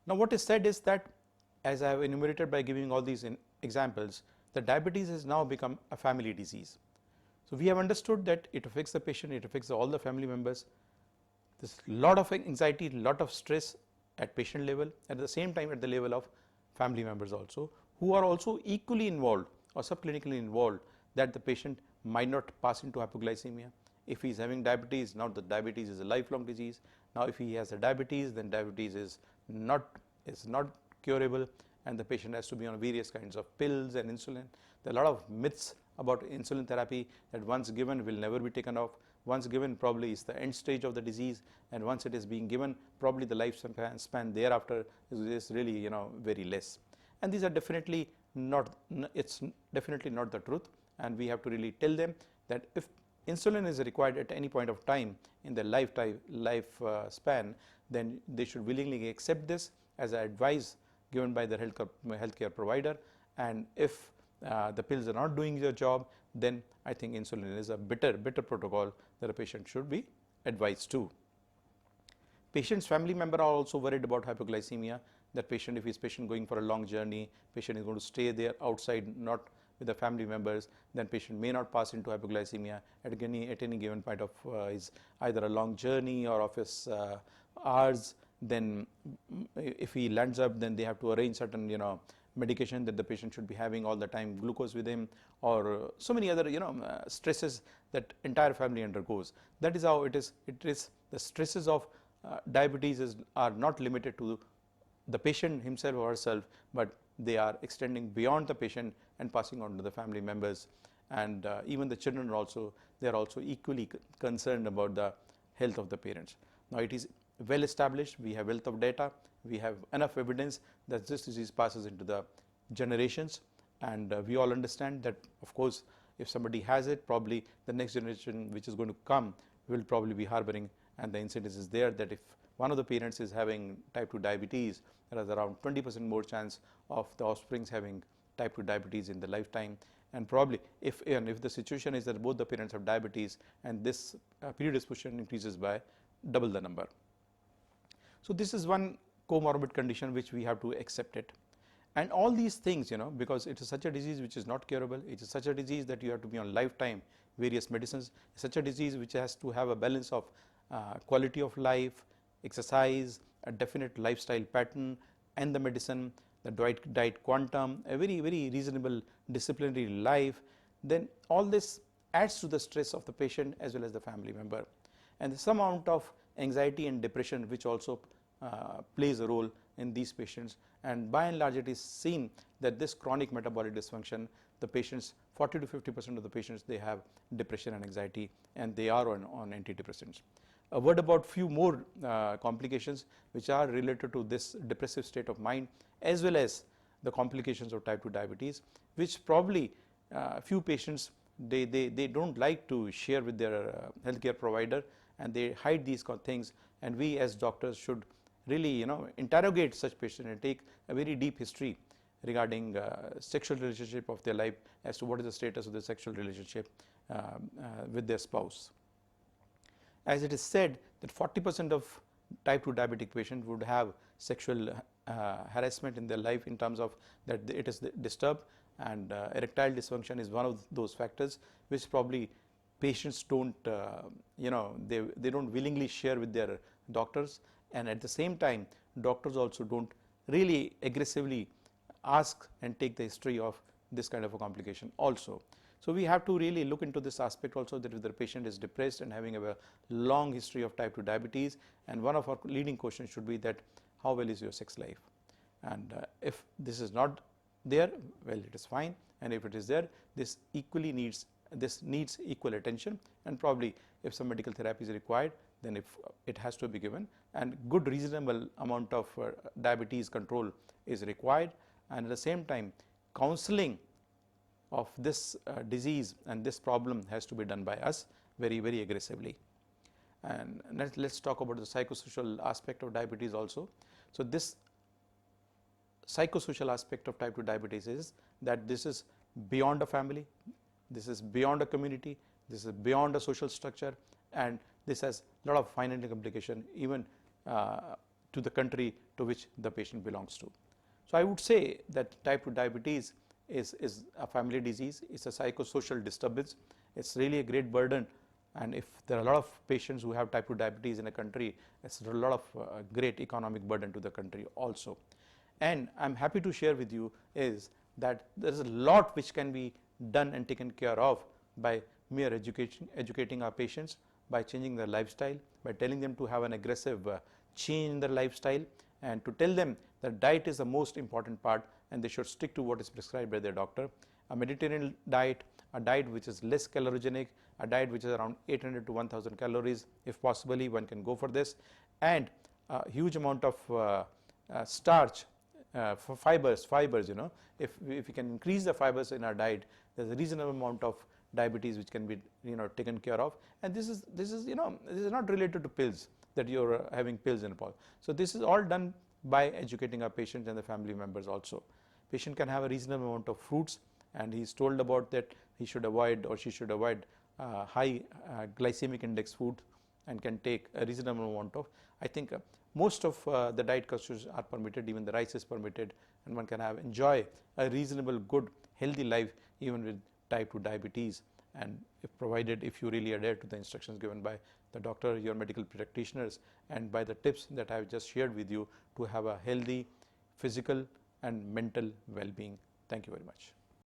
Now, what is said is that, as I have enumerated by giving all these examples, that diabetes has now become a family disease. So, we have understood that it affects the patient, it affects all the family members. There is a lot of anxiety, lot of stress at patient level, at the same time at the level of family members also, who are also equally involved or subclinically involved, that the patient might not pass into hypoglycemia. If he is having diabetes, now the diabetes is a lifelong disease. Now, if he has a diabetes, then diabetes is not curable, and the patient has to be on various kinds of pills and insulin. There are a lot of myths about insulin therapy, that once given will never be taken off. Once given, probably is the end stage of the disease, and once it is being given, probably the lifespan thereafter is really very less. And these are definitely not, it's definitely not the truth, and we have to really tell them that if insulin is required at any point of time in their life span, then they should willingly accept this as an advice given by their healthcare provider. And if the pills are not doing their job, then I think insulin is a better protocol that a patient should be advised to. Patient's family member are also worried about hypoglycemia. That patient, if his patient going for a long journey, patient is going to stay there outside, not with the family members, then patient may not pass into hypoglycemia at any given point of his either a long journey or of his hours. Then if he lands up, then they have to arrange certain medication that the patient should be having all the time, glucose with him, or so many other stresses that entire family undergoes. That is how it is. It is the stresses of diabetes are not limited to the patient himself or herself, but they are extending beyond the patient and passing on to the family members, and even the children also, they are also equally concerned about the health of the parents. Now, it is well established, we have wealth of data, we have enough evidence that this disease passes into the generations, and we all understand that, of course, if somebody has it, probably the next generation which is going to come will probably be harboring, and the incidence is there that if one of the parents is having type 2 diabetes, there is around 20% more chance of the offsprings having type 2 diabetes in the lifetime. And probably if the situation is that both the parents have diabetes, and this predisposition increases by double the number. So, this is one comorbid condition which we have to accept it. And all these things, because it is such a disease which is not curable, it is such a disease that you have to be on lifetime various medicines, such a disease which has to have a balance of quality of life, exercise, a definite lifestyle pattern, and the medicine, the diet quantum, a very reasonable disciplinary life, then all this adds to the stress of the patient as well as the family member. And some amount of anxiety and depression which also plays a role in these patients, and by and large it is seen that this chronic metabolic dysfunction, the patients, 40 to 50% of the patients, they have depression and anxiety, and they are on antidepressants. A word about few more complications which are related to this depressive state of mind, as well as the complications of type 2 diabetes, which probably few patients they don't like to share with their healthcare provider, and they hide these things, and we as doctors should really interrogate such patients and take a very deep history regarding sexual relationship of their life, as to what is the status of the sexual relationship with their spouse. As it is said that 40% of type 2 diabetic patients would have sexual harassment in their life, in terms of that it is disturbed, and erectile dysfunction is one of those factors which probably patients don't they don't willingly share with their doctors, and at the same time doctors also don't really aggressively ask and take the history of this kind of a complication also. So, we have to really look into this aspect also, that if the patient is depressed and having a long history of type 2 diabetes, and one of our leading questions should be that how well is your sex life, and if this is not there, well, it is fine, and if it is there, this needs equal attention, and probably if some medical therapy is required, then if it has to be given, and good reasonable amount of diabetes control is required, and at the same time counseling of this disease and this problem has to be done by us very aggressively. And let's talk about the psychosocial aspect of diabetes also. So, this psychosocial aspect of type 2 diabetes is that this is beyond a family, this is beyond a community, this is beyond a social structure, and this has a lot of financial implication, even to the country to which the patient belongs to. So, I would say that type 2 diabetes is a family disease, it is a psychosocial disturbance, it is really a great burden, and if there are a lot of patients who have type 2 diabetes in a country, it is a lot of great economic burden to the country also. And I am happy to share with you is that there is a lot which can be done and taken care of by mere educating our patients, by changing their lifestyle, by telling them to have an aggressive change in their lifestyle, and to tell them that diet is the most important part and they should stick to what is prescribed by their doctor. A Mediterranean diet, a diet which is less calorigenic, a diet which is around 800 to 1000 calories, if possibly one can go for this, and a huge amount of starch, for fibers, you know, if we can increase the fibers in our diet, there is a reasonable amount of diabetes which can be, you know, taken care of. And this is you know, this is not related to pills, that you are having pills in a ball. So this is all done by educating our patients and the family members also. Patient can have a reasonable amount of fruits, and he is told about that he should avoid or she should avoid high glycemic index food, and can take a reasonable amount of, I think most of the diet constituents are permitted, even the rice is permitted, and one can enjoy a reasonable, good, healthy life even with type 2 diabetes, and if you really adhere to the instructions given by the doctor, your medical practitioners, and by the tips that I have just shared with you to have a healthy physical and mental well-being. Thank you very much.